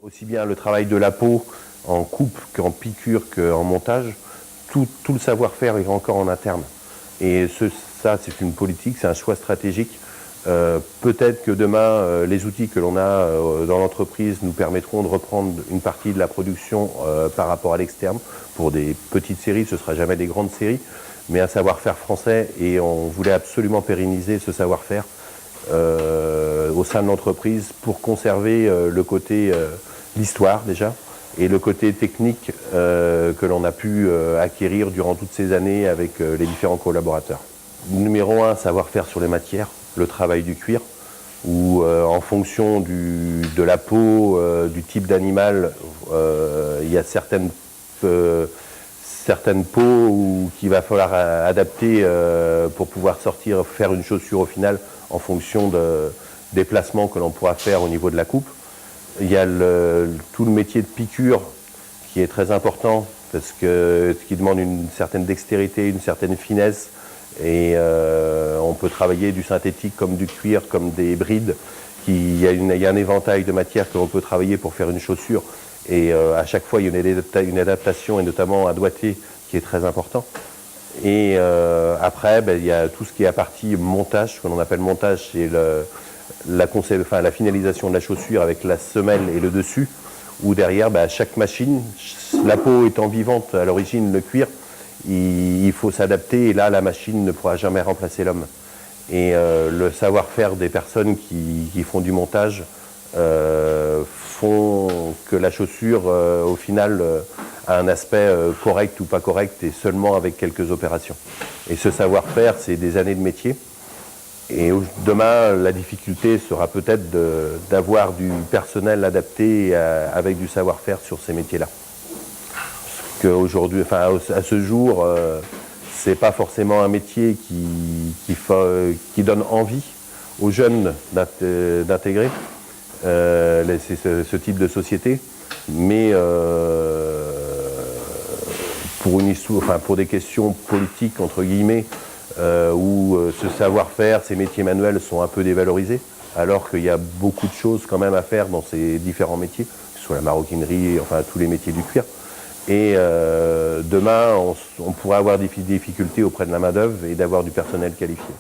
Aussi bien le travail de la peau en coupe qu'en piqûre qu'en montage, tout le savoir-faire est encore en interne. Et ça, c'est une politique, c'est un choix stratégique. Peut-être que demain, les outils que l'on a dans l'entreprise nous permettront de reprendre une partie de la production par rapport à l'externe. Pour des petites séries, ce ne sera jamais des grandes séries, mais un savoir-faire français, et on voulait absolument pérenniser ce savoir-faire au sein de l'entreprise pour conserver le côté, l'histoire déjà, et le côté technique que l'on a pu acquérir durant toutes ces années avec les différents collaborateurs. Numéro 1, savoir-faire sur les matières, le travail du cuir, où en fonction de la peau, du type d'animal, il y a certaines peaux qu'il va falloir adapter pour pouvoir faire une chaussure au final en fonction des placements que l'on pourra faire au niveau de la coupe. Il y a tout le métier de piqûre qui est très important parce que ce qui demande une certaine dextérité, une certaine finesse, et on peut travailler du synthétique comme du cuir, comme des brides. Il y a un éventail de matières que l'on peut travailler pour faire une chaussure, et à chaque fois il y a une adaptation, et notamment un doigté qui est très important. Et après, il y a tout ce qui est à partie montage, ce que l'on appelle montage, c'est la finalisation de la chaussure avec la semelle et le dessus, où derrière, chaque machine, la peau étant vivante à l'origine, le cuir, il faut s'adapter, et là, la machine ne pourra jamais remplacer l'homme. Et le savoir-faire des personnes qui font du montage font que la chaussure, au final, a un aspect correct ou pas correct, et seulement avec quelques opérations. Et ce savoir-faire, c'est des années de métier. Et demain, la difficulté sera peut-être d'avoir du personnel adapté avec du savoir-faire sur ces métiers-là. Parce qu'aujourd'hui, à ce jour, c'est pas forcément un métier qui donne envie aux jeunes d'intégrer ce type de société. Mais pour des questions politiques, entre guillemets, où ce savoir-faire, ces métiers manuels sont un peu dévalorisés, alors qu'il y a beaucoup de choses quand même à faire dans ces différents métiers, que ce soit la maroquinerie, enfin tous les métiers du cuir. Et demain, on pourra avoir des difficultés auprès de la main-d'œuvre et d'avoir du personnel qualifié.